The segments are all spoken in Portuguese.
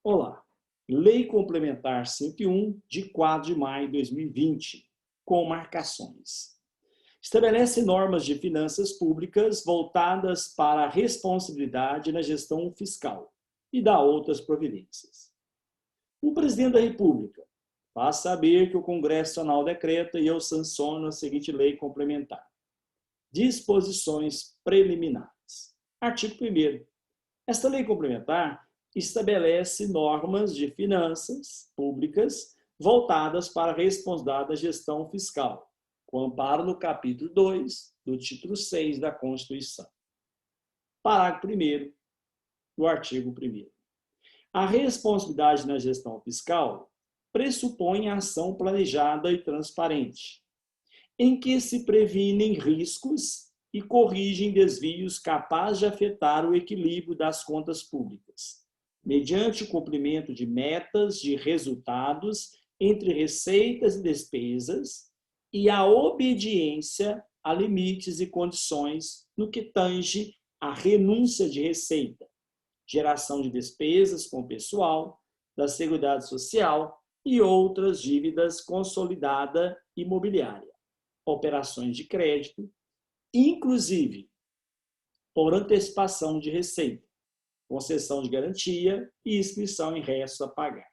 Olá, Lei Complementar 101, de 4 de maio de 2020, com marcações. Estabelece normas de finanças públicas voltadas para a responsabilidade na gestão fiscal e dá outras providências. O Presidente da República faz saber que o Congresso Nacional decreta e eu sanciono a seguinte lei complementar. Disposições preliminares. Artigo 1º. Esta lei complementar estabelece normas de finanças públicas voltadas para a responsabilidade da gestão fiscal, com amparo no capítulo 2 do título 6 da Constituição. Parágrafo 1º do artigo 1º. A responsabilidade na gestão fiscal pressupõe ação planejada e transparente, em que se previnem riscos e corrigem desvios capazes de afetar o equilíbrio das contas públicas, mediante o cumprimento de metas de resultados entre receitas e despesas e a obediência a limites e condições no que tange à renúncia de receita, geração de despesas com o pessoal, da Seguridade Social e outras dívidas consolidada imobiliária, operações de crédito, inclusive por antecipação de receita, concessão de garantia e inscrição em restos a pagar.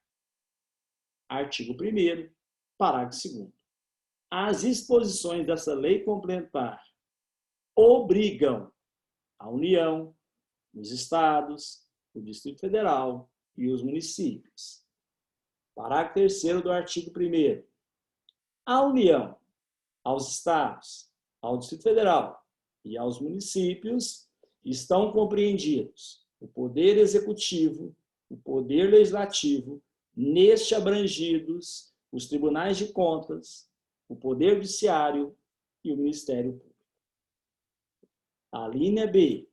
Artigo 1º, parágrafo 2º. As disposições dessa lei complementar obrigam a União, os estados, o Distrito Federal e os municípios. Parágrafo 3º do artigo 1º. A União, aos estados, ao Distrito Federal e aos municípios estão compreendidos o Poder Executivo, o Poder Legislativo, neste abrangidos os Tribunais de Contas, o Poder Judiciário e o Ministério Público. A linha B.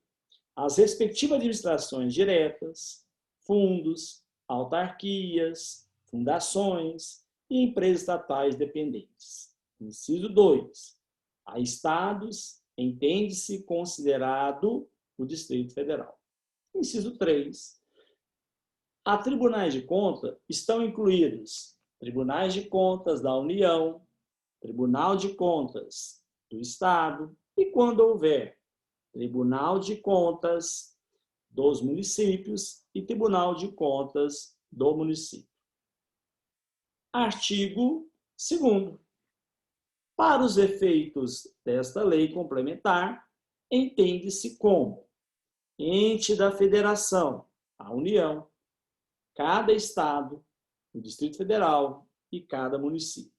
As respectivas administrações diretas, fundos, autarquias, fundações e empresas estatais dependentes. Inciso 2. A estados entende-se considerado o Distrito Federal. Inciso 3. A tribunais de contas estão incluídos tribunais de contas da União, Tribunal de Contas do Estado e, quando houver, Tribunal de Contas dos municípios e Tribunal de Contas do município. Artigo 2º. Para os efeitos desta lei complementar, entende-se como ente da federação, a União, cada estado, o Distrito Federal e cada município.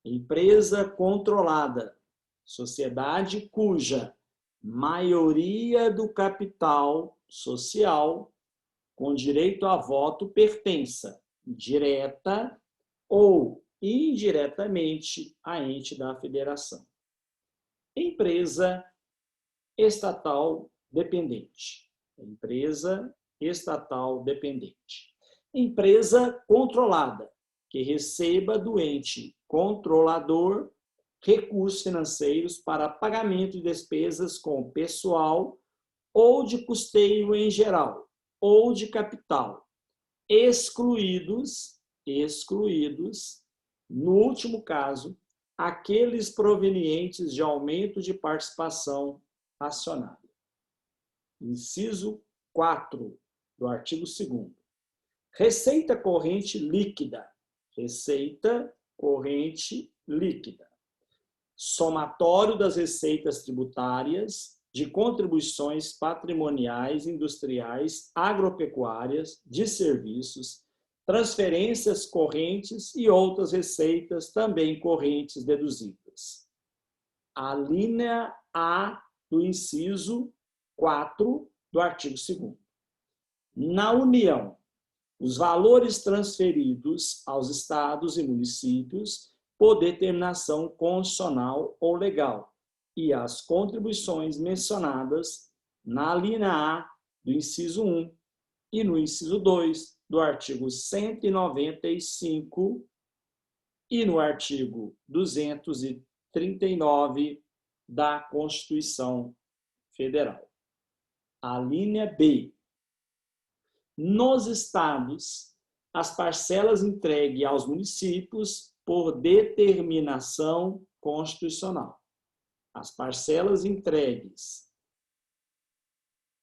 Empresa controlada, sociedade cuja maioria do capital social com direito a voto pertença, direta ou indiretamente, a ente da federação. Empresa estatal dependente. Empresa estatal dependente. Empresa controlada, que receba do ente controlador recursos financeiros para pagamento de despesas com pessoal ou de custeio em geral, ou de capital, excluídos, no último caso, aqueles provenientes de aumento de participação acionária. Inciso 4 do artigo 2º. Receita corrente líquida. Receita corrente líquida. Somatório das receitas tributárias, de contribuições patrimoniais, industriais, agropecuárias, de serviços, transferências correntes e outras receitas também correntes deduzidas. A linha A do inciso 4 do artigo 2º. Na União, os valores transferidos aos estados e municípios por determinação constitucional ou legal e as contribuições mencionadas na linha A do inciso 1 e no inciso 2 do artigo 195 e no artigo 239 da Constituição Federal. A linha B. Nos estados, as parcelas entregues aos municípios por determinação constitucional. As parcelas entregues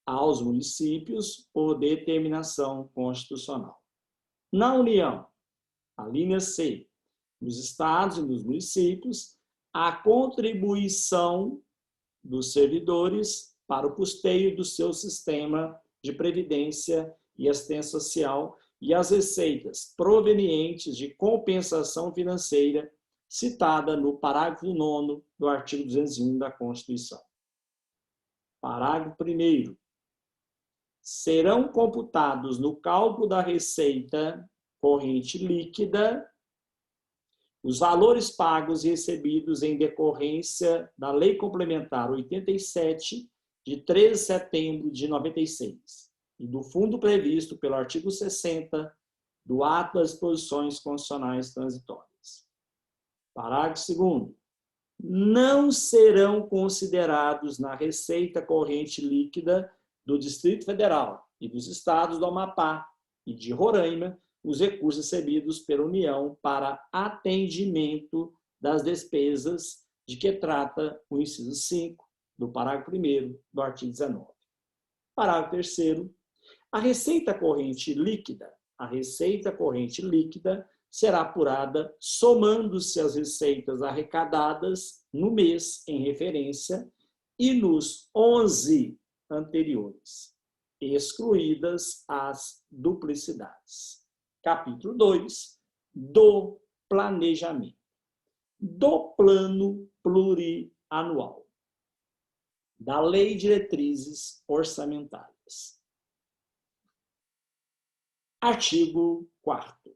aos municípios por determinação constitucional. Na União, a linha C, nos estados e nos municípios, a contribuição dos servidores para o custeio do seu sistema de previdência e assistência social e as receitas provenientes de compensação financeira citada no parágrafo 9º do artigo 201 da Constituição. Parágrafo 1º. Serão computados no cálculo da receita corrente líquida os valores pagos e recebidos em decorrência da Lei Complementar 87, de 13 de setembro de 96, e do fundo previsto pelo artigo 60 do Ato das Disposições Constitucionais Transitórias. Parágrafo 2º. Não serão considerados na receita corrente líquida do Distrito Federal e dos estados do Amapá e de Roraima os recursos recebidos pela União para atendimento das despesas de que trata o inciso 5 do parágrafo 1º do artigo 19. Parágrafo 3º. A receita corrente líquida será apurada somando-se as receitas arrecadadas no mês em referência e nos 11 anteriores, excluídas as duplicidades. Capítulo 2, do planejamento. Do plano plurianual. Da Lei de Diretrizes Orçamentárias. Artigo 4º.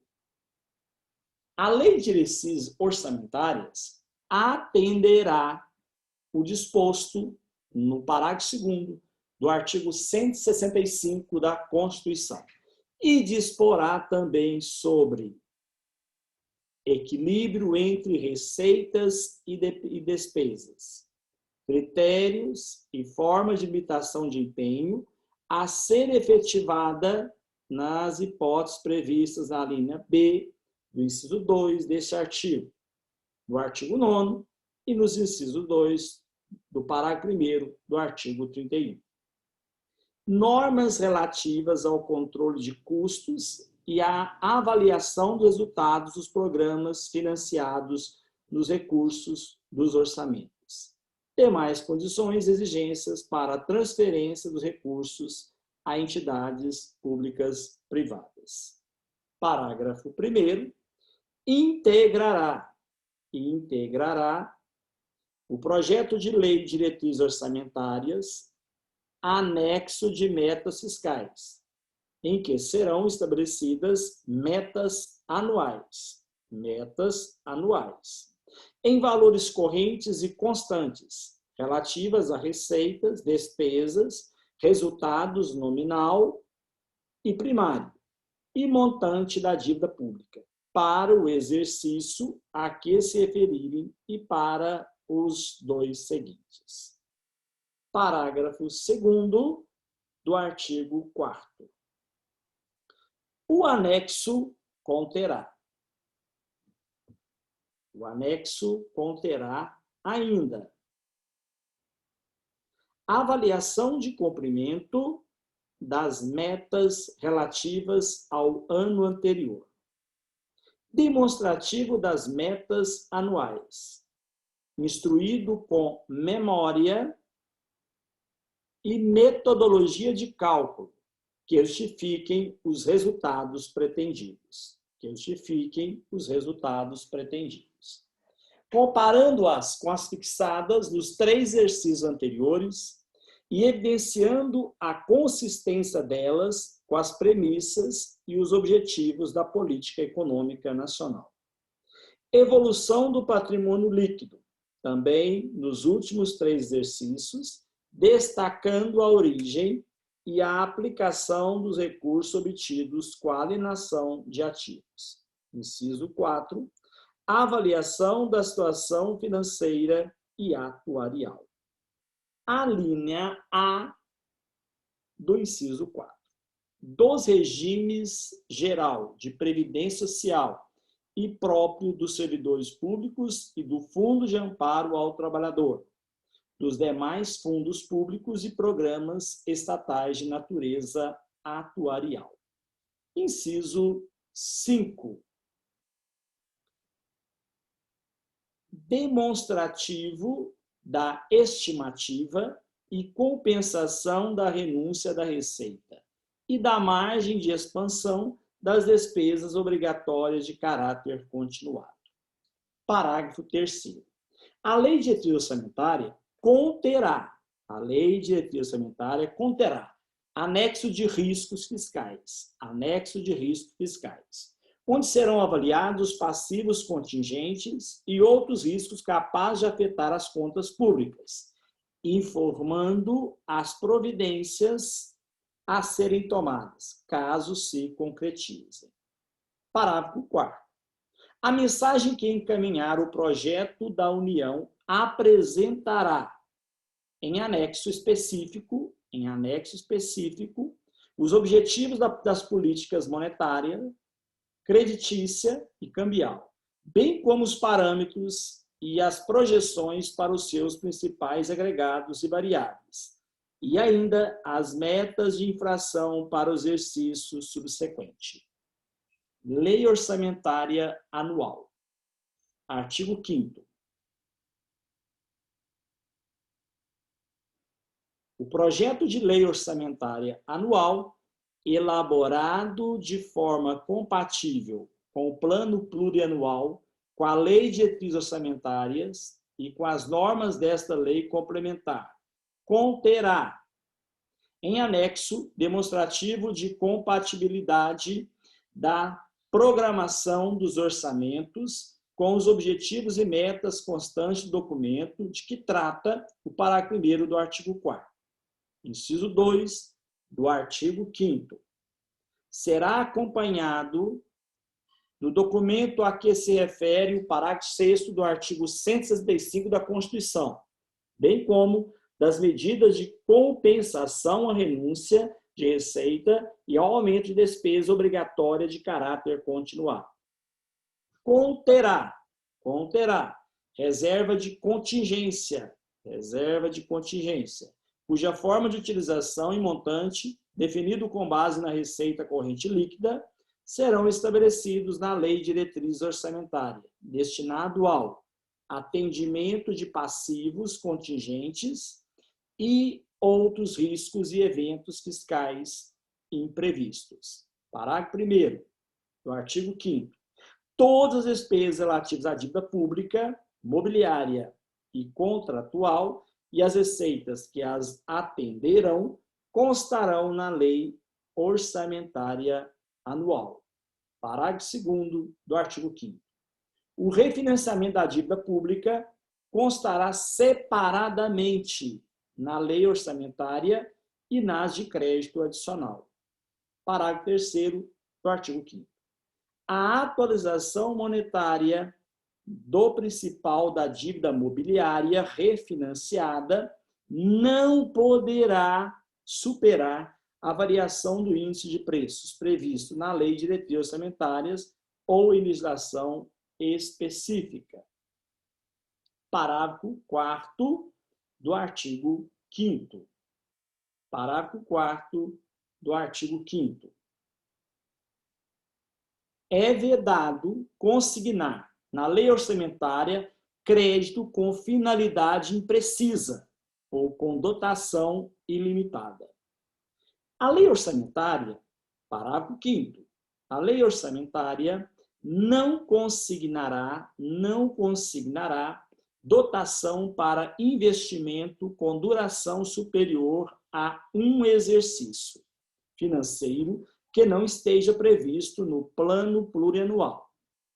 A Lei de Diretrizes Orçamentárias atenderá o disposto no parágrafo 2º do artigo 165 da Constituição e disporá também sobre equilíbrio entre receitas e despesas, critérios e formas de limitação de empenho a ser efetivada nas hipóteses previstas na linha B do inciso 2 deste artigo, do artigo 9º e nos incisos 2 do parágrafo 1º do artigo 31. Normas relativas ao controle de custos e à avaliação dos resultados dos programas financiados nos recursos dos orçamentos. Demais condições e exigências para a transferência dos recursos a entidades públicas privadas. Parágrafo 1º. Integrará o projeto de lei de diretrizes orçamentárias anexo de metas fiscais, em que serão estabelecidas metas anuais, em valores correntes e constantes, relativas a receitas, despesas, resultados nominal e primário, e montante da dívida pública, para o exercício a que se referirem e para os dois seguintes. Parágrafo 2º do artigo 4º. O anexo conterá ainda avaliação de cumprimento das metas relativas ao ano anterior, demonstrativo das metas anuais, instruído com memória e metodologia de cálculo que justifiquem os resultados pretendidos. Comparando-as com as fixadas nos 3 exercícios anteriores e evidenciando a consistência delas com as premissas e os objetivos da política econômica nacional. Evolução do patrimônio líquido, também nos últimos 3 exercícios, destacando a origem e a aplicação dos recursos obtidos com a alienação de ativos. Inciso 4, avaliação da situação financeira e atuarial. A linha A do inciso 4. dos regimes geral de previdência social e próprio dos servidores públicos e do Fundo de Amparo ao Trabalhador, dos demais fundos públicos e programas estatais de natureza atuarial. Inciso 5. Demonstrativo da estimativa e compensação da renúncia da receita e da margem de expansão das despesas obrigatórias de caráter continuado. Parágrafo 3º. A Lei de Diretriz Orçamentária conterá anexo de riscos fiscais, onde serão avaliados passivos contingentes e outros riscos capazes de afetar as contas públicas, informando as providências a serem tomadas, caso se concretizem. Parágrafo 4º. A mensagem que encaminhar o projeto da União apresentará, em anexo específico, os objetivos das políticas monetária, creditícia e cambial, bem como os parâmetros e as projeções para os seus principais agregados e variáveis, e ainda as metas de infração para o exercício subsequente. Lei Orçamentária Anual. Artigo 5º. O projeto de lei orçamentária anual, elaborado de forma compatível com o plano plurianual, com a lei de diretrizes orçamentárias e com as normas desta lei complementar, conterá, em anexo, demonstrativo de compatibilidade da programação dos orçamentos com os objetivos e metas constantes do documento de que trata o parágrafo 1º do artigo 4º. Inciso 2 do artigo 5º. Será acompanhado do documento a que se refere o parágrafo 6º do artigo 165 da Constituição, bem como das medidas de compensação à renúncia de receita e ao aumento de despesa obrigatória de caráter continuado. Conterá reserva de contingência, cuja forma de utilização e montante, definido com base na receita corrente líquida, serão estabelecidos na Lei de Diretrizes Orçamentárias, destinado ao atendimento de passivos contingentes e outros riscos e eventos fiscais imprevistos. Parágrafo 1º do artigo 5º. Todas as despesas relativas à dívida pública, mobiliária e contratual e as receitas que as atenderão constarão na Lei Orçamentária Anual. Parágrafo 2º do artigo 5º. O refinanciamento da dívida pública constará separadamente na Lei Orçamentária e nas de crédito adicional. Parágrafo 3º do artigo 5º. A atualização monetária do principal da dívida mobiliária refinanciada não poderá superar a variação do índice de preços previsto na Lei de Diretrizes Orçamentárias ou em legislação específica. Parágrafo 4º do artigo 5º. Parágrafo 4º do artigo 5º. É vedado consignar na lei orçamentária crédito com finalidade imprecisa ou com dotação ilimitada. A lei orçamentária, parágrafo 5º, a lei orçamentária não consignará dotação para investimento com duração superior a um exercício financeiro que não esteja previsto no plano plurianual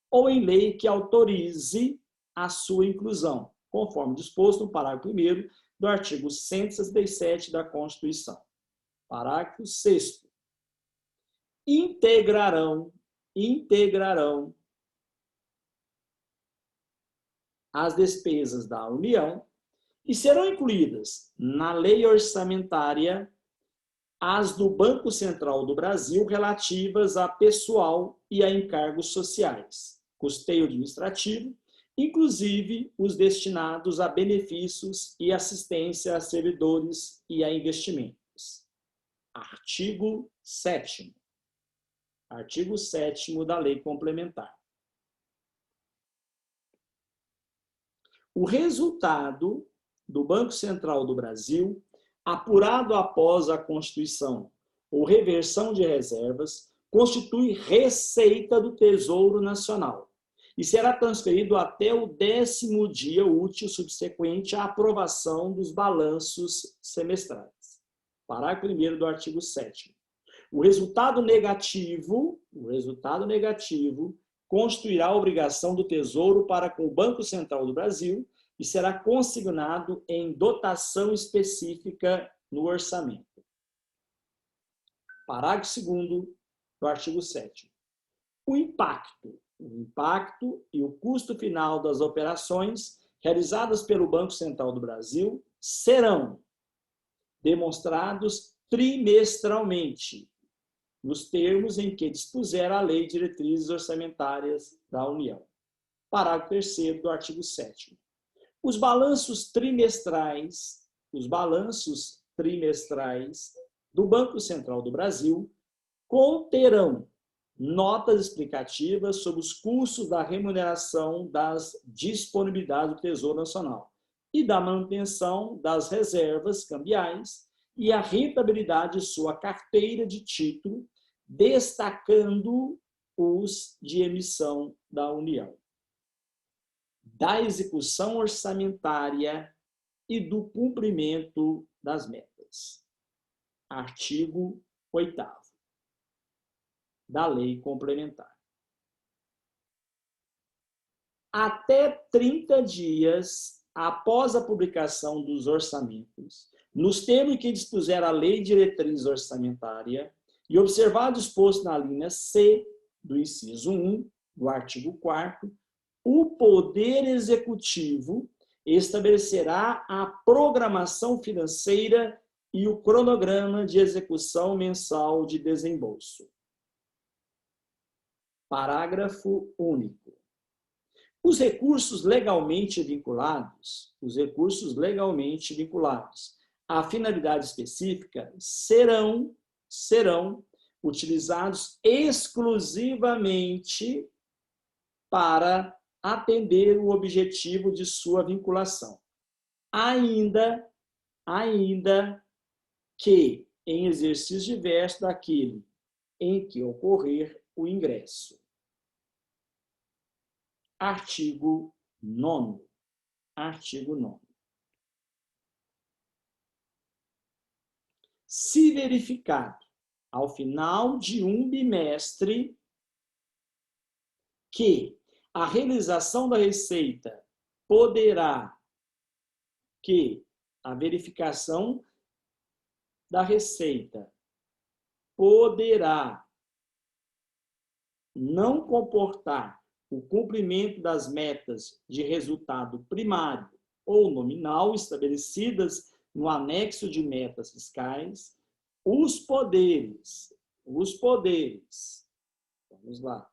ou em lei que autorize a sua inclusão, conforme disposto no parágrafo 1º do artigo 167 da Constituição. Parágrafo 6º. Integrarão as despesas da União e serão incluídas na lei orçamentária as do Banco Central do Brasil relativas a pessoal e a encargos sociais, custeio administrativo, inclusive os destinados a benefícios e assistência a servidores e a investimentos. Artigo 7º. Artigo 7º da Lei Complementar. O resultado do Banco Central do Brasil, apurado após a constituição ou reversão de reservas, constitui receita do Tesouro Nacional e será transferido até o 10º dia útil subsequente à aprovação dos balanços semestrais. Parágrafo 1º do artigo 7º. O resultado negativo constituirá a obrigação do Tesouro para com o Banco Central do Brasil e será consignado em dotação específica no orçamento. Parágrafo 2º do artigo 7º. O impacto e o custo final das operações realizadas pelo Banco Central do Brasil serão demonstrados trimestralmente, nos termos em que dispuser a Lei de Diretrizes Orçamentárias da União. Parágrafo 3º do artigo 7º. Os balanços trimestrais do Banco Central do Brasil conterão notas explicativas sobre os custos da remuneração das disponibilidades do Tesouro Nacional e da manutenção das reservas cambiais e a rentabilidade de sua carteira de título, destacando os de emissão da União, da execução orçamentária e do cumprimento das metas. Artigo 8º da Lei Complementar. Até 30 dias após a publicação dos orçamentos, nos termos que dispuser a Lei de Diretriz Orçamentária e observado o exposto na linha C do inciso 1 do artigo 4º, o Poder Executivo estabelecerá a programação financeira e o cronograma de execução mensal de desembolso. Parágrafo único. Os recursos legalmente vinculados à finalidade específica serão utilizados exclusivamente para atender o objetivo de sua vinculação, ainda que em exercício diverso daquele em que ocorrer o ingresso. Artigo 9º. Se verificado, ao final de um bimestre, que a realização da receita a verificação da receita poderá não comportar o cumprimento das metas de resultado primário ou nominal estabelecidas no anexo de metas fiscais, os poderes, vamos lá,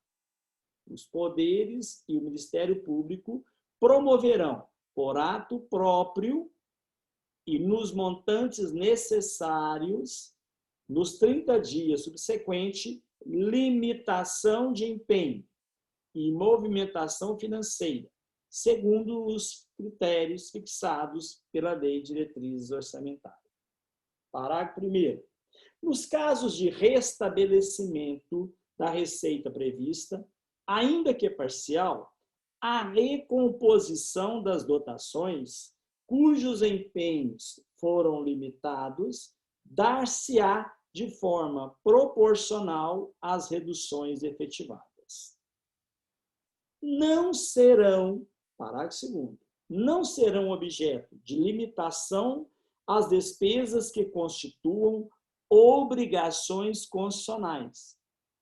os poderes e o Ministério Público promoverão, por ato próprio e nos montantes necessários, nos 30 dias subsequentes, limitação de empenho e movimentação financeira, segundo os critérios fixados pela Lei de Diretrizes Orçamentárias. Parágrafo 1º. Nos casos de restabelecimento da receita prevista, ainda que parcial, a recomposição das dotações, cujos empenhos foram limitados, dar-se-á de forma proporcional às reduções efetivadas. Não serão, parágrafo 2º, não serão objeto de limitação as despesas que constituam obrigações constitucionais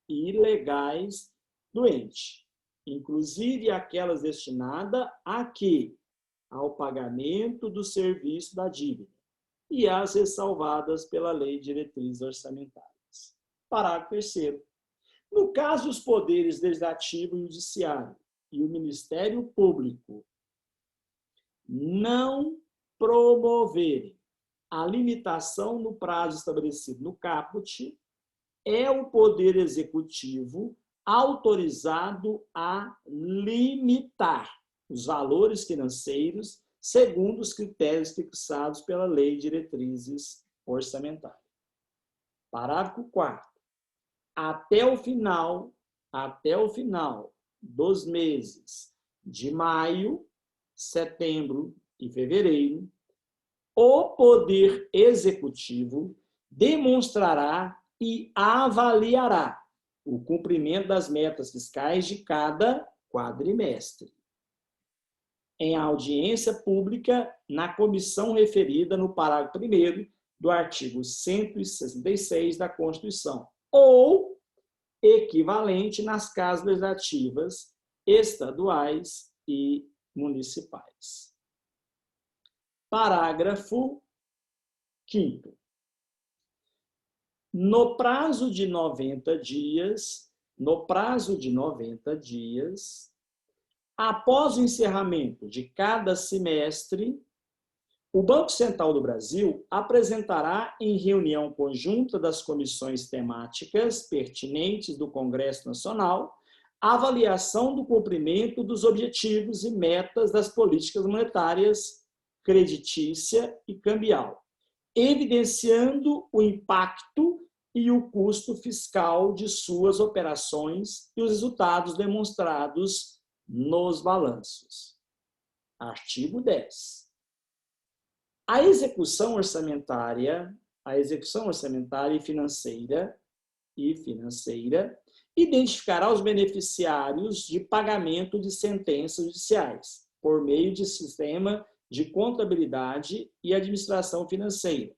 e legais do ente, inclusive aquelas destinadas ao pagamento do serviço da dívida, e as ressalvadas pela Lei de Diretrizes Orçamentárias. Parágrafo 3º. No caso, os poderes legislativo e judiciário e o Ministério Público não promoverem a limitação no prazo estabelecido no caput, é o Poder Executivo autorizado a limitar os valores financeiros segundo os critérios fixados pela Lei de Diretrizes Orçamentárias. Parágrafo 4º. Até o final dos meses de maio, setembro e fevereiro, o Poder Executivo demonstrará e avaliará o cumprimento das metas fiscais de cada quadrimestre, em audiência pública na comissão referida no parágrafo 1º do artigo 166 da Constituição, ou equivalente nas casas legislativas estaduais e municipais. Parágrafo 5º. No prazo de 90 dias, após o encerramento de cada semestre, o Banco Central do Brasil apresentará em reunião conjunta das comissões temáticas pertinentes do Congresso Nacional a avaliação do cumprimento dos objetivos e metas das políticas monetárias, creditícia e cambial, evidenciando o impacto e o custo fiscal de suas operações e os resultados demonstrados nos balanços. Artigo 10. A execução orçamentária e financeira identificará os beneficiários de pagamento de sentenças judiciais por meio de sistema de contabilidade e administração financeira,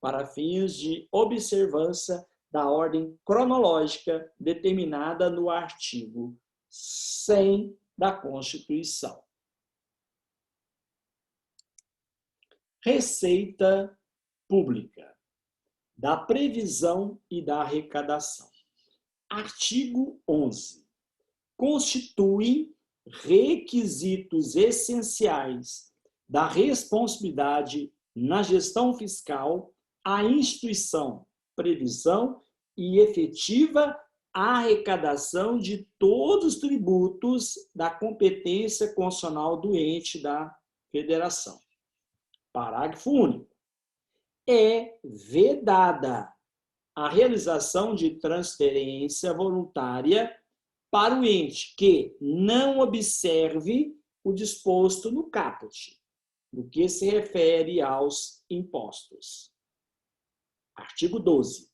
para fins de observância da ordem cronológica determinada no artigo 100 da Constituição. Receita Pública, da previsão e da arrecadação. Artigo 11. Constituem requisitos essenciais da responsabilidade na gestão fiscal a instituição, previsão e efetiva arrecadação de todos os tributos da competência constitucional do ente da federação. Parágrafo único. É vedada a realização de transferência voluntária para o ente que não observe o disposto no caput, no que se refere aos impostos. Artigo 12.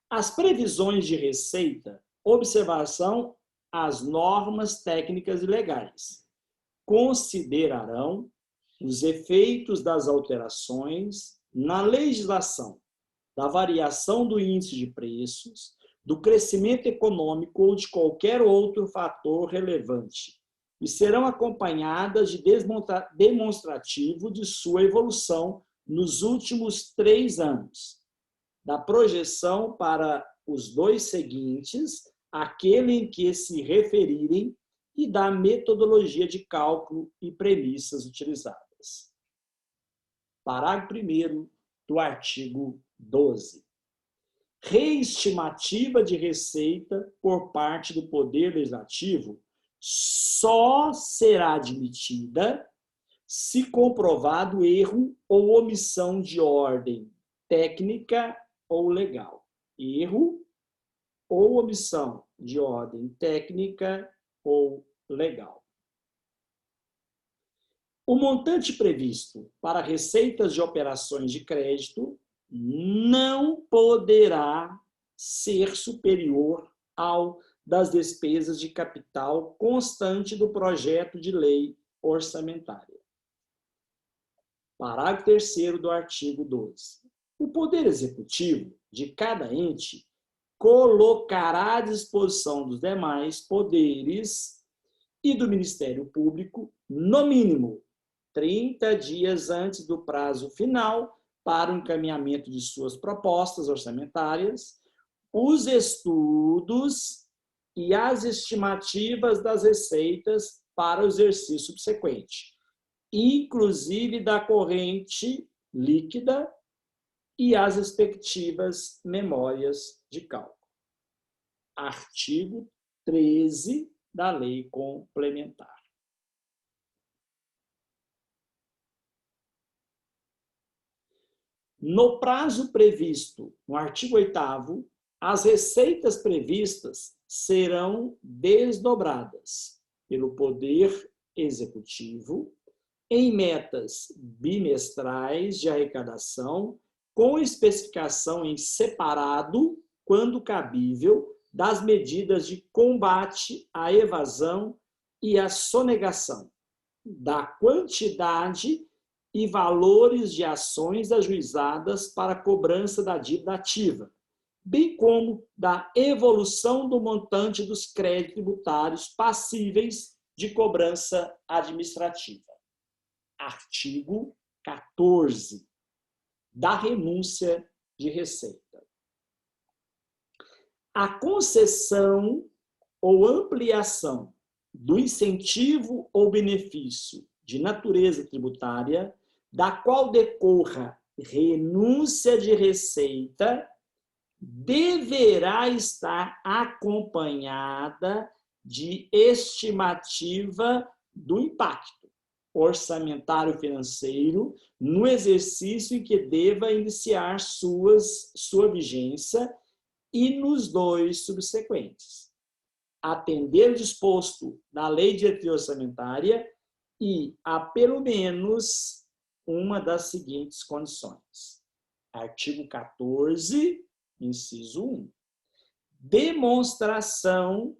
As previsões de receita observação as normas técnicas e legais. Considerarão os efeitos das alterações na legislação, da variação do índice de preços, do crescimento econômico ou de qualquer outro fator relevante, e serão acompanhadas de demonstrativo de sua evolução nos últimos 3 anos, da projeção para os 2 seguintes, aquele em que se referirem, e da metodologia de cálculo e premissas utilizadas. Parágrafo 1º do artigo 12. Reestimativa de receita por parte do Poder Legislativo só será admitida se comprovado erro ou omissão de ordem técnica ou legal. Erro ou omissão de ordem técnica ou legal. O montante previsto para receitas de operações de crédito não poderá ser superior ao das despesas de capital constante do projeto de lei orçamentária. Parágrafo 3º do artigo 12. O Poder Executivo de cada ente colocará à disposição dos demais poderes e do Ministério Público, no mínimo, 30 dias antes do prazo final para o encaminhamento de suas propostas orçamentárias, os estudos e as estimativas das receitas para o exercício subsequente, inclusive da corrente líquida e as respectivas memórias de cálculo. Artigo 13 da Lei Complementar. No prazo previsto no artigo 8º, as receitas previstas serão desdobradas pelo Poder Executivo em metas bimestrais de arrecadação, com especificação em separado, quando cabível, das medidas de combate à evasão e à sonegação, da quantidade e valores de ações ajuizadas para a cobrança da dívida ativa, bem como da evolução do montante dos créditos tributários passíveis de cobrança administrativa. Artigo 14. Da renúncia de receita. A concessão ou ampliação do incentivo ou benefício de natureza tributária, da qual decorra renúncia de receita, deverá estar acompanhada de estimativa do impacto orçamentário financeiro no exercício em que deva iniciar sua vigência e nos 2 subsequentes, atender o disposto na Lei de Diretriz Orçamentária e a pelo menos uma das seguintes condições. Artigo 14, inciso 1. Demonstração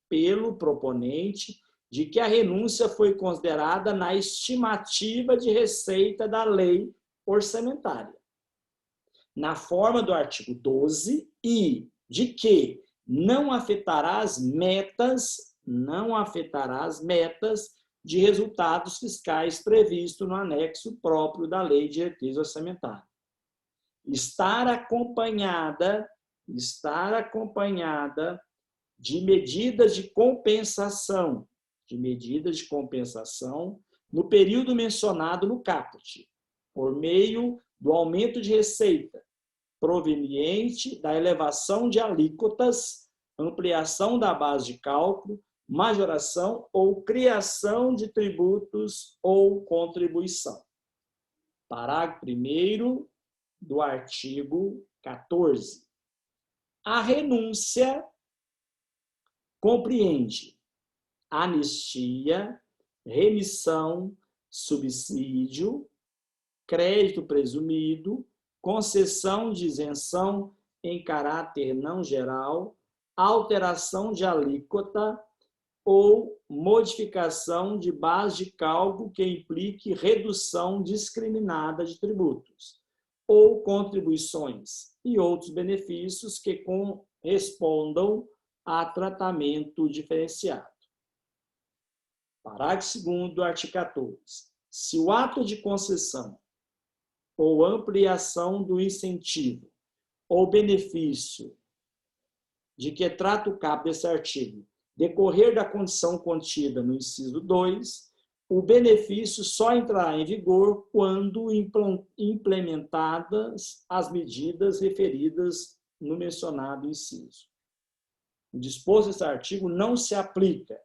pelo proponente de que a renúncia foi considerada na estimativa de receita da lei orçamentária, na forma do artigo 12, e de que não afetará as metas de resultados fiscais previsto no anexo próprio da Lei de Diretriz Orçamentária. Estar acompanhada de medidas de compensação no período mencionado no caput, por meio do aumento de receita proveniente da elevação de alíquotas, ampliação da base de cálculo, majoração ou criação de tributos ou contribuição. Parágrafo 1º do artigo 14. A renúncia compreende anistia, remissão, subsídio, crédito presumido, concessão de isenção em caráter não geral, alteração de alíquota ou modificação de base de cálculo que implique redução discriminada de tributos ou contribuições e outros benefícios que correspondam a tratamento diferenciado. Parágrafo 2º do artigo 14. Se o ato de concessão ou ampliação do incentivo ou benefício de que trata o caput desse artigo decorrer da condição contida no inciso 2, o benefício só entrará em vigor quando implementadas as medidas referidas no mencionado inciso. O disposto desse artigo não se aplica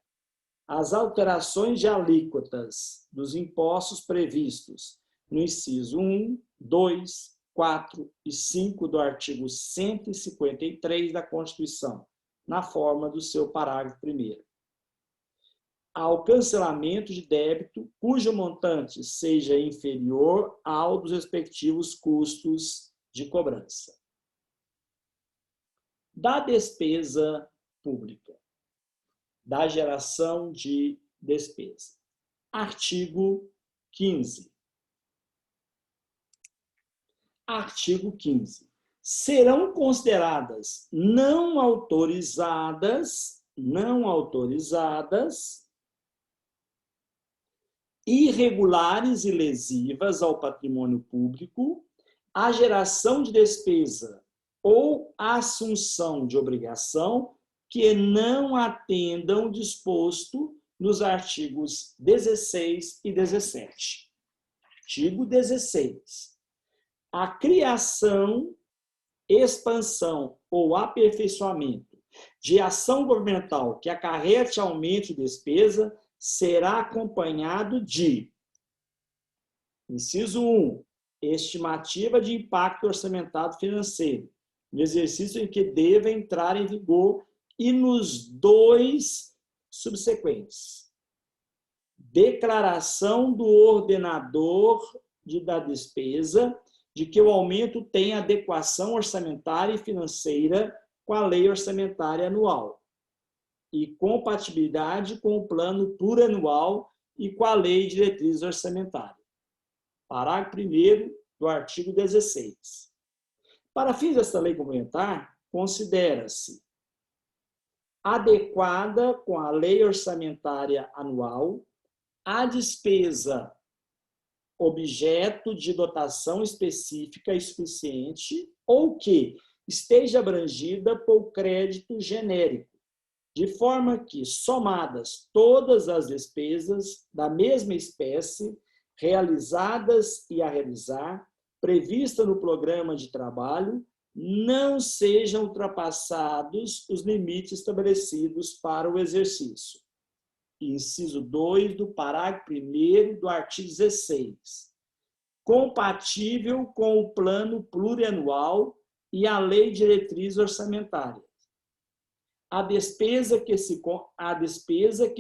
às alterações de alíquotas dos impostos previstos no inciso 1, 2, 4 e 5 do artigo 153 da Constituição, na forma do seu parágrafo 1º. Ao cancelamento de débito cujo montante seja inferior ao dos respectivos custos de cobrança. Da despesa pública, da geração de despesa. Artigo 15. Artigo 15. Serão consideradas não autorizadas, irregulares e lesivas ao patrimônio público a geração de despesa ou assunção de obrigação que não atendam o disposto nos artigos 16 e 17. Artigo 16. A criação, expansão ou aperfeiçoamento de ação governamental que acarrete aumento de despesa será acompanhado de: inciso 1, estimativa de impacto orçamentário financeiro, no exercício em que deva entrar em vigor, e nos dois subsequentes: declaração do ordenador da despesa de que o aumento tem adequação orçamentária e financeira com a lei orçamentária anual e compatibilidade com o plano plurianual e com a lei de diretriz orçamentária. Parágrafo 1º do artigo 16. Para fins desta lei complementar, considera-se adequada com a lei orçamentária anual a despesa objeto de dotação específica e suficiente ou que esteja abrangida por crédito genérico, de forma que, somadas todas as despesas da mesma espécie, realizadas e a realizar, prevista no programa de trabalho, não sejam ultrapassados os limites estabelecidos para o exercício. Inciso 2 do parágrafo 1º do artigo 16. Compatível com o plano plurianual e a lei de diretriz orçamentária. A despesa que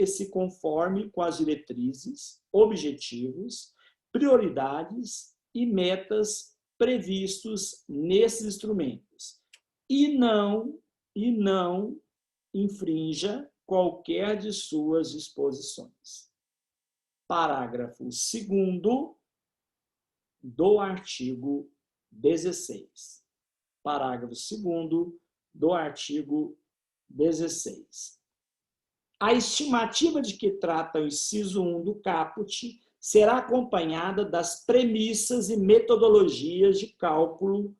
se conforme com as diretrizes, objetivos, prioridades e metas previstos nesses instrumentos e não infrinja qualquer de suas disposições. Parágrafo 2º do artigo 16. Parágrafo 2º do artigo 16. A estimativa de que trata o inciso 1 do caput será acompanhada das premissas e metodologias de cálculo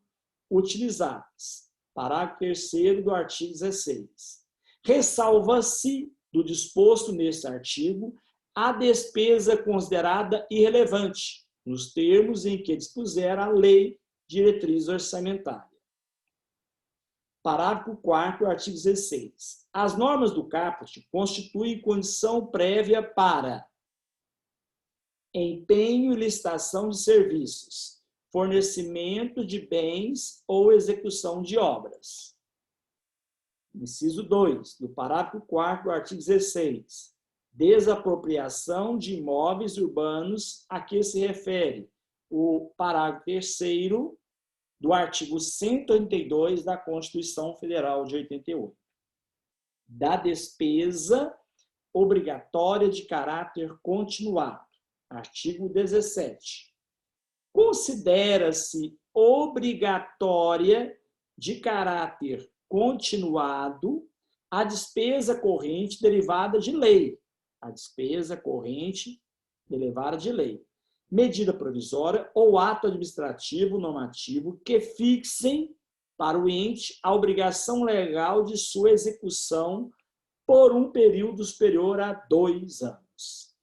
utilizadas. Parágrafo 3º do artigo 16. Ressalva-se do disposto neste artigo a despesa considerada irrelevante, nos termos em que dispuser a lei de diretriz orçamentária. Parágrafo 4º do artigo 16. As normas do caput constituem condição prévia para empenho e licitação de serviços, fornecimento de bens ou execução de obras. Inciso 2 do parágrafo 4º do artigo 16. Desapropriação de imóveis urbanos a que se refere o parágrafo 3º do artigo 182 da Constituição Federal de 88. Da despesa obrigatória de caráter continuado. Artigo 17. Considera-se obrigatória de caráter continuado a despesa corrente derivada de lei. A despesa corrente derivada de lei. Medida provisória ou ato administrativo normativo que fixem para o ente a obrigação legal de sua execução por um período superior a 2 anos.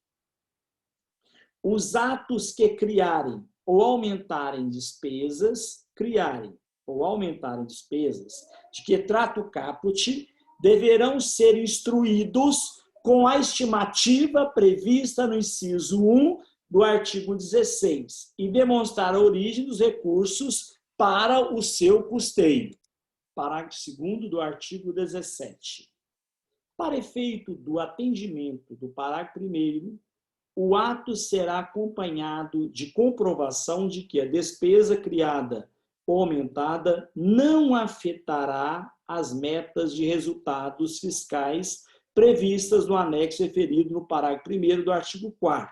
Os atos que criarem ou aumentarem despesas, de que trata o caput, deverão ser instruídos com a estimativa prevista no inciso 1 do artigo 16 e demonstrar a origem dos recursos para o seu custeio. Parágrafo 2º do artigo 17. Para efeito do atendimento do parágrafo 1º, o ato será acompanhado de comprovação de que a despesa criada ou aumentada não afetará as metas de resultados fiscais previstas no anexo referido no parágrafo 1º do artigo 4º,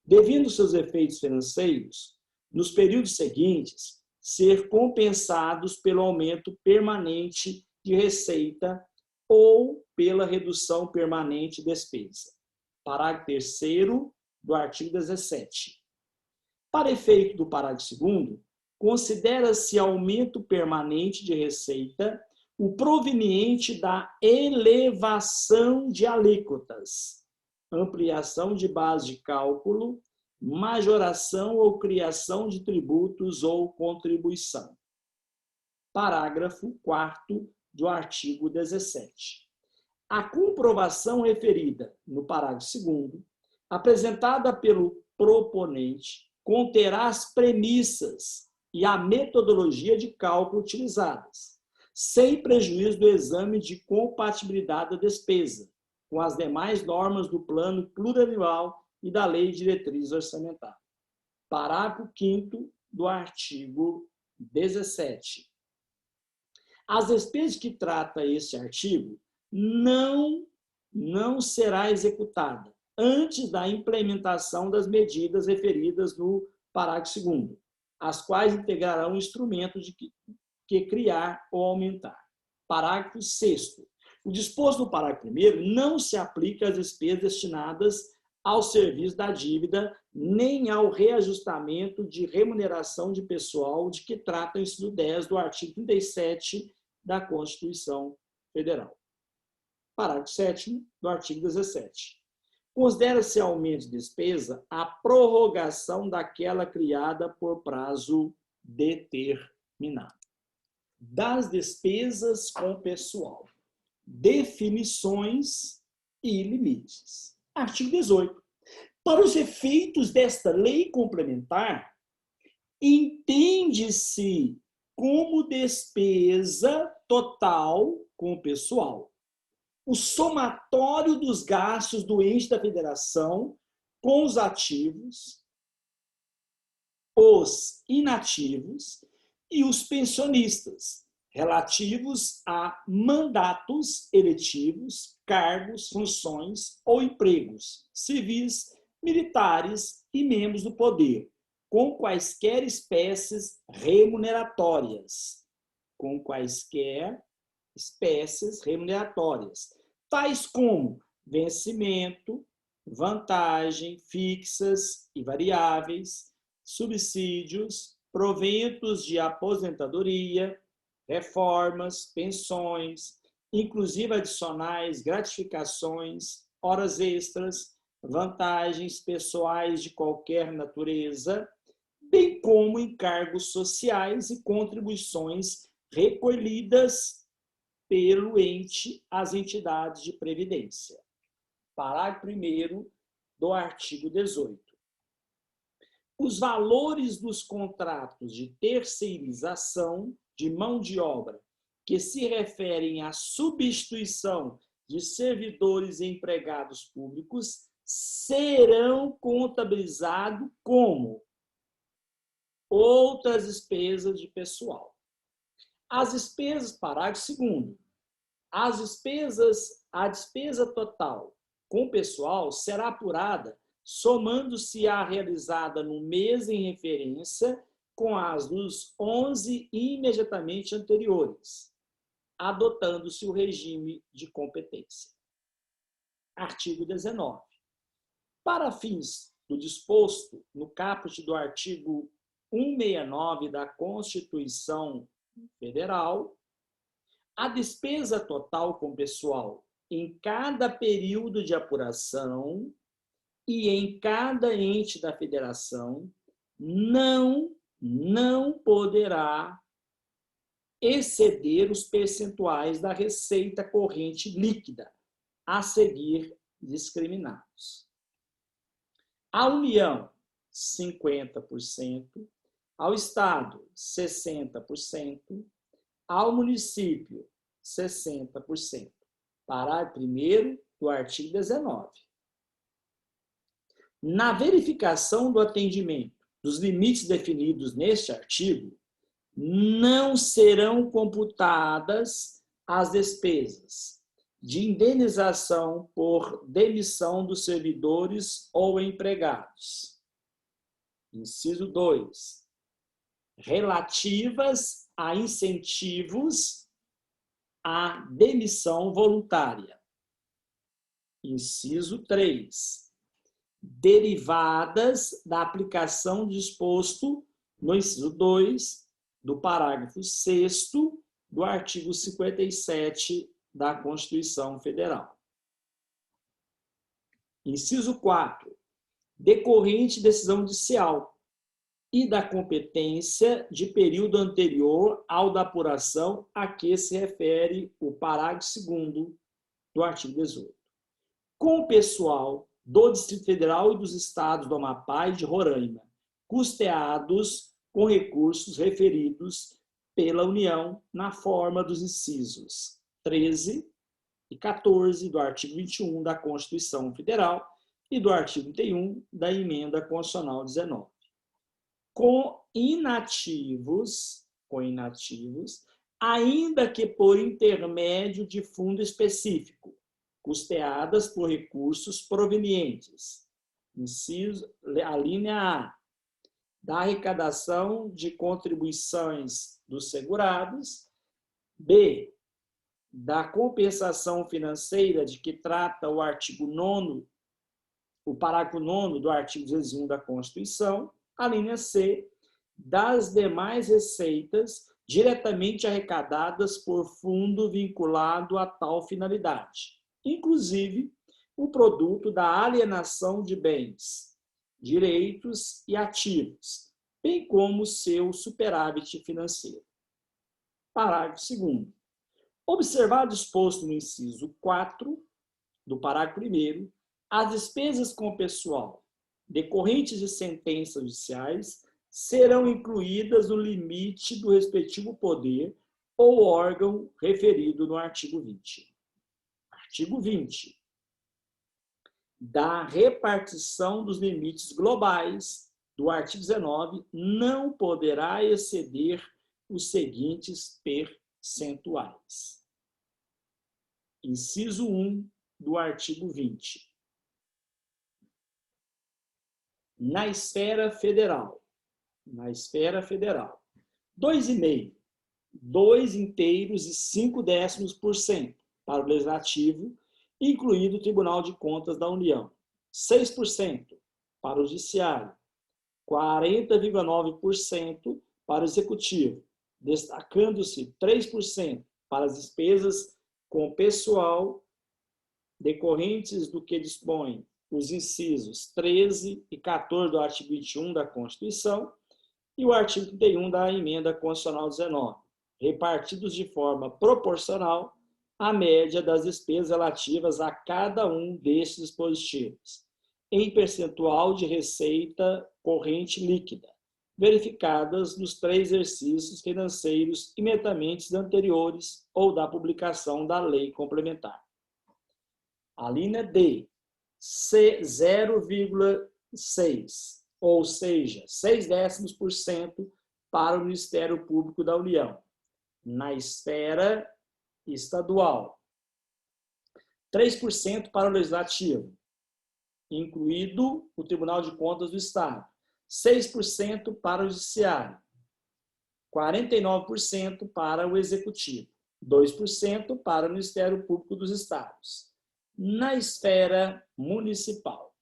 devendo seus efeitos financeiros, nos períodos seguintes, ser compensados pelo aumento permanente de receita ou pela redução permanente de despesa. Parágrafo 3º do artigo 17. Para efeito do parágrafo 2º, considera-se aumento permanente de receita o proveniente da elevação de alíquotas, ampliação de base de cálculo, majoração ou criação de tributos ou contribuição. Parágrafo 4º do artigo 17. A comprovação referida no parágrafo 2º, apresentada pelo proponente, conterá as premissas e a metodologia de cálculo utilizadas, sem prejuízo do exame de compatibilidade da despesa com as demais normas do Plano Plurianual e da Lei de Diretriz Orçamentária. Parágrafo 5º do artigo 17. As despesas que trata este artigo não será executada antes da implementação das medidas referidas no parágrafo 2º, as quais integrarão o instrumento de que criar ou aumentar. Parágrafo 6º. O disposto no parágrafo 1º não se aplica às despesas destinadas ao serviço da dívida, nem ao reajustamento de remuneração de pessoal de que trata o inciso 10 do artigo 37 da Constituição Federal. Parágrafo 7º do artigo 17. Considera-se aumento de despesa a prorrogação daquela criada por prazo determinado. Das despesas com pessoal. Definições e limites. Artigo 18. Para os efeitos desta lei complementar, entende-se como despesa total com pessoal o somatório dos gastos do ente da federação com os ativos, os inativos e os pensionistas, relativos a mandatos eletivos, cargos, funções ou empregos civis, militares e membros do poder, com quaisquer espécies remuneratórias, tais como vencimento, vantagem, fixas e variáveis, subsídios, proventos de aposentadoria, reformas, pensões, inclusive adicionais, gratificações, horas extras, vantagens pessoais de qualquer natureza, bem como encargos sociais e contribuições recolhidas pelo ente às entidades de previdência. Parágrafo 1º do artigo 18. Os valores dos contratos de terceirização de mão de obra que se referem à substituição de servidores e empregados públicos serão contabilizados como outras despesas de pessoal. As despesas, parágrafo 2º, a despesa total com pessoal será apurada somando-se a realizada no mês em referência com as dos 11 imediatamente anteriores, adotando-se o regime de competência. Artigo 19. Para fins do disposto no caput do artigo 169 da Constituição Federal, a despesa total com pessoal em cada período de apuração e em cada ente da federação não poderá exceder os percentuais da receita corrente líquida a seguir discriminados. A União, 50%, ao Estado, 60%, ao município, 60%. Parágrafo 1º do artigo 19. Na verificação do atendimento dos limites definidos neste artigo, não serão computadas as despesas de indenização por demissão dos servidores ou empregados. Inciso 2. Relativas a incentivos à demissão voluntária. Inciso 3. Derivadas da aplicação disposto no inciso 2 do parágrafo 6º do artigo 57 da Constituição Federal. Inciso 4. Decorrente de decisão judicial e da competência de período anterior ao da apuração a que se refere o parágrafo 2º do artigo 18. Com o pessoal do Distrito Federal e dos estados do Amapá e de Roraima, custeados com recursos referidos pela União na forma dos incisos 13 e 14 do artigo 21 da Constituição Federal e do artigo 31 da Emenda Constitucional 19. Com inativos, ainda que por intermédio de fundo específico, custeadas por recursos provenientes. Inciso, a linha A, da arrecadação de contribuições dos segurados. B, da compensação financeira de que trata o artigo 9º, o parágrafo 9º do artigo 201 da Constituição. A linha C, das demais receitas diretamente arrecadadas por fundo vinculado a tal finalidade, inclusive o produto da alienação de bens, direitos e ativos, bem como seu superávit financeiro. Parágrafo 2º. Observado o exposto no inciso 4 do parágrafo 1º, as despesas com o pessoal decorrentes de sentenças judiciais serão incluídas no limite do respectivo poder ou órgão referido no artigo 20. Artigo 20. Da repartição dos limites globais do artigo 19 não poderá exceder os seguintes percentuais. Inciso 1 do artigo 20. Na esfera federal, 2,5%, 2 inteiros e 5/10% para o Legislativo, incluído o Tribunal de Contas da União, 6% para o Judiciário, 40,9% para o Executivo, destacando-se 3% para as despesas com pessoal decorrentes do que dispõem os incisos 13 e 14 do artigo 21 da Constituição e o artigo 31 da Emenda Constitucional 19, repartidos de forma proporcional à média das despesas relativas a cada um destes dispositivos, em percentual de receita corrente líquida, verificadas nos 3 exercícios financeiros imediatamente anteriores ou da publicação da lei complementar. A linha D, 0,6%, ou seja, 0,6% para o Ministério Público da União, na esfera estadual. 3% para o Legislativo, incluído o Tribunal de Contas do Estado. 6% para o Judiciário. 49% para o Executivo. 2% para o Ministério Público dos Estados. Na esfera municipal.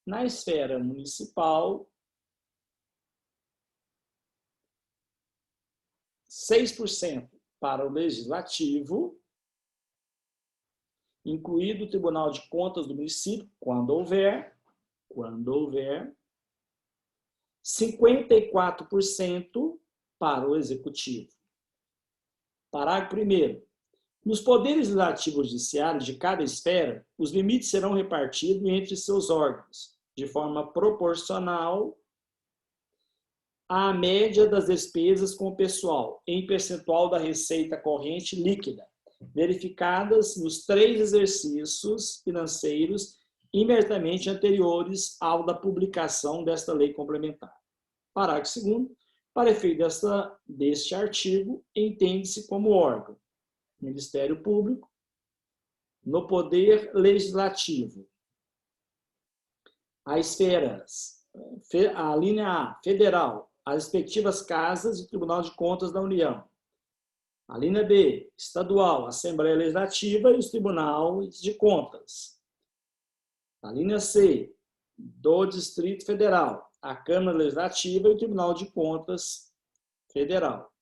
6% para o Legislativo, incluído o Tribunal de Contas do município, quando houver, 54% para o Executivo. Parágrafo 1º. Nos poderes legislativo e judiciário de cada esfera, os limites serão repartidos entre seus órgãos, de forma proporcional à média das despesas com o pessoal, em percentual da receita corrente líquida, verificadas nos 3 exercícios financeiros imediatamente anteriores ao da publicação desta lei complementar. Parágrafo 2º. Para efeito deste artigo, entende-se como órgão Ministério Público, no Poder Legislativo. A linha A, federal, as respectivas casas e Tribunal de Contas da União. A linha B, estadual, Assembleia Legislativa e os Tribunais de Contas. A linha C, do Distrito Federal, a Câmara Legislativa e o Tribunal de Contas Federal.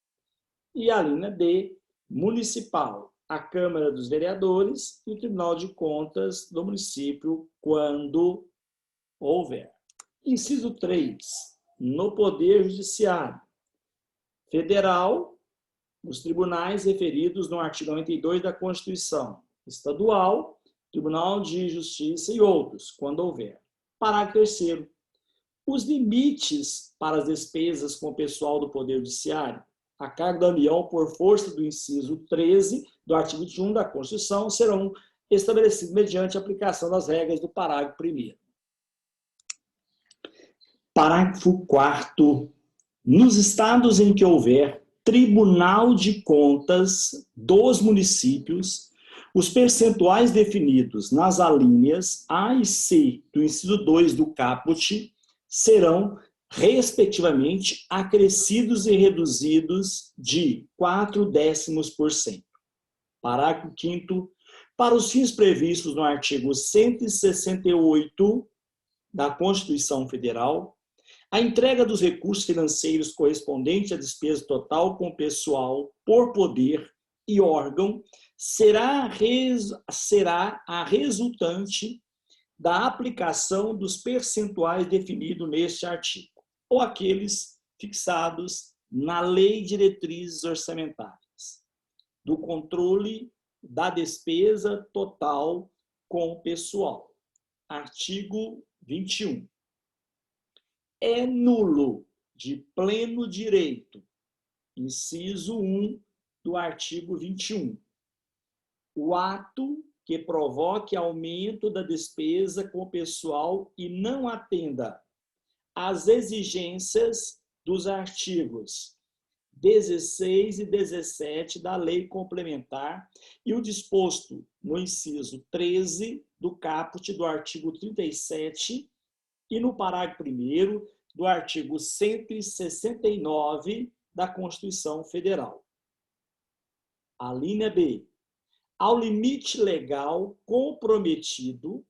E a linha D, municipal, a Câmara dos Vereadores e o Tribunal de Contas do município, quando houver. Inciso 3, no Poder Judiciário Federal, os tribunais referidos no artigo 92 da Constituição, estadual, Tribunal de Justiça e outros, quando houver. Parágrafo 3º. Os limites para as despesas com o pessoal do Poder Judiciário, a carga da União, por força do inciso 13 do artigo 21 da Constituição, serão estabelecidos mediante a aplicação das regras do parágrafo 1º. Parágrafo 4º. Nos estados em que houver Tribunal de Contas dos municípios, os percentuais definidos nas alíneas A e C do inciso 2 do caput serão, respectivamente, acrescidos e reduzidos de 0,4%. Parágrafo 5º. Para os fins previstos no artigo 168 da Constituição Federal, a entrega dos recursos financeiros correspondentes à despesa total com pessoal por poder e órgão será a resultante da aplicação dos percentuais definidos neste artigo, ou aqueles fixados na Lei de Diretrizes Orçamentárias, do controle da despesa total com pessoal. Artigo 21. É nulo de pleno direito, inciso 1 do artigo 21, o ato que provoque aumento da despesa com o pessoal e não atenda às exigências dos artigos 16 e 17 da Lei Complementar e o disposto no inciso 13 do caput do artigo 37 e no parágrafo 1º do artigo 169 da Constituição Federal. A linha B. Ao limite legal comprometido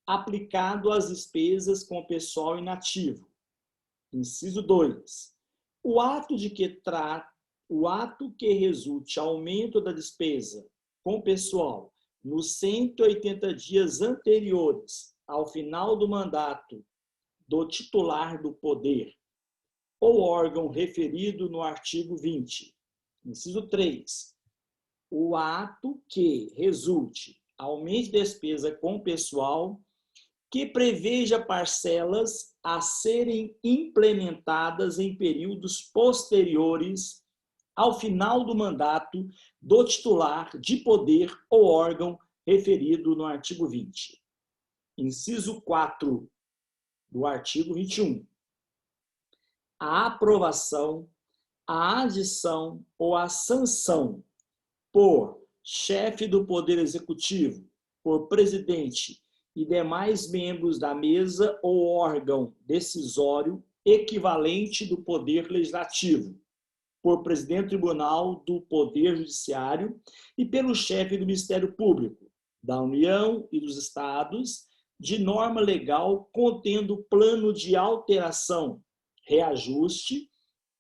aplicado às despesas com pessoal inativo. Inciso 2. O ato que resulte aumento da despesa com pessoal nos 180 dias anteriores ao final do mandato do titular do poder ou órgão referido no artigo 20. Inciso 3. O ato que resulte aumento de despesa com pessoal que preveja parcelas a serem implementadas em períodos posteriores ao final do mandato do titular de poder ou órgão referido no artigo 20. Inciso 4 do artigo 21. A aprovação, a adição ou a sanção por chefe do Poder Executivo, por presidente e demais membros da mesa ou órgão decisório equivalente do Poder Legislativo, por presidente do Tribunal do Poder Judiciário e pelo chefe do Ministério Público, da União e dos Estados, de norma legal contendo plano de alteração, reajuste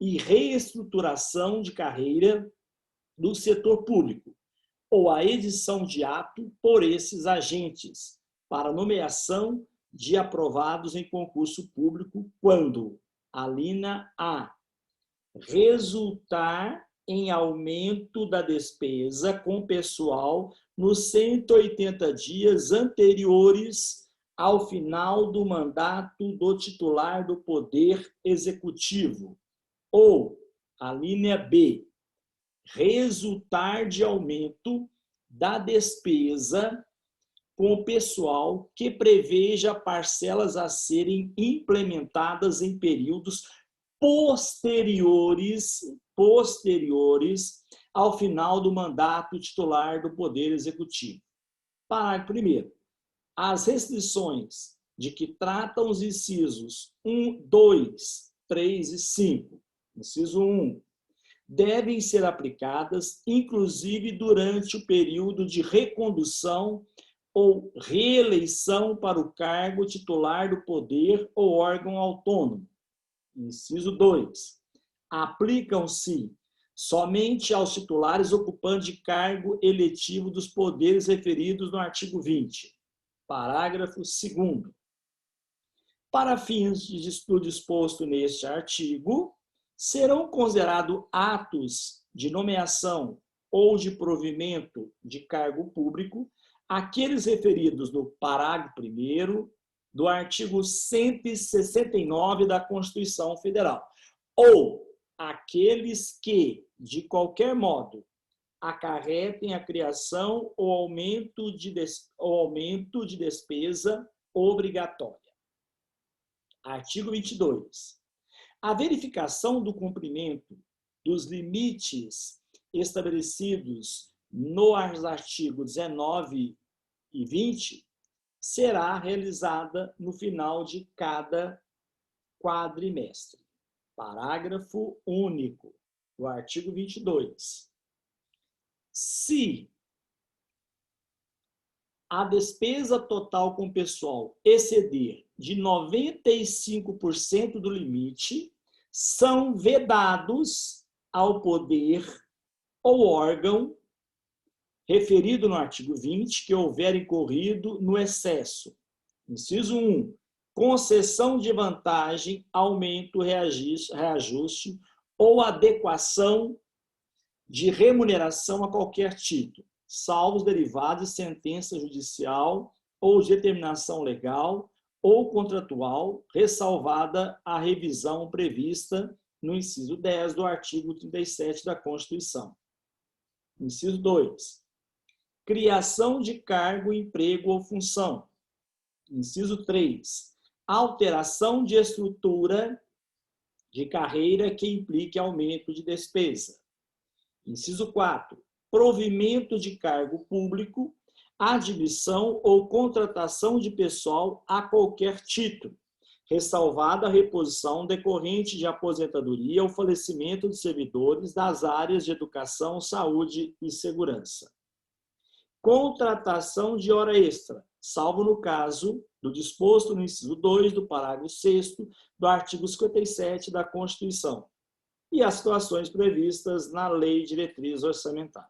e reestruturação de carreira do setor público, ou a edição de ato por esses agentes, para nomeação de aprovados em concurso público, quando a linha A resultar em aumento da despesa com pessoal nos 180 dias anteriores ao final do mandato do titular do Poder Executivo, ou a linha B, resultar de aumento da despesa com o pessoal que preveja parcelas a serem implementadas em períodos posteriores ao final do mandato titular do Poder Executivo. Parágrafo 1º. As restrições de que tratam os incisos 1, 2, 3 e 5, inciso 1, devem ser aplicadas, inclusive durante o período de recondução ou reeleição para o cargo titular do poder ou órgão autônomo. Inciso 2. Aplicam-se somente aos titulares ocupantes de cargo eletivo dos poderes referidos no artigo 20. Parágrafo 2º. Para fins do disposto neste artigo, serão considerados atos de nomeação ou de provimento de cargo público aqueles referidos no parágrafo 1º do artigo 169 da Constituição Federal, ou aqueles que, de qualquer modo, acarretem a criação ou aumento de despesa obrigatória. Artigo 22. A verificação do cumprimento dos limites estabelecidos nos artigos 19 e 20 será realizada no final de cada quadrimestre. Parágrafo único do artigo 22. Se a despesa total com pessoal exceder de 95% do limite, são vedados ao poder ou órgão referido no artigo 20 que houver incorrido no excesso. Inciso 1. Concessão de vantagem, aumento, reajuste ou adequação de remuneração a qualquer título, salvo os derivados de sentença judicial ou de determinação legal ou contratual, ressalvada a revisão prevista no inciso 10 do artigo 37 da Constituição. Inciso 2. Criação de cargo, emprego ou função. Inciso 3. Alteração de estrutura de carreira que implique aumento de despesa. Inciso 4. Provimento de cargo público, admissão ou contratação de pessoal a qualquer título, ressalvada a reposição decorrente de aposentadoria ou falecimento de servidores das áreas de educação, saúde e segurança. Contratação de hora extra, salvo no caso do disposto no inciso 2 do parágrafo 6º do artigo 57 da Constituição e as situações previstas na Lei de Diretrizes Orçamentárias.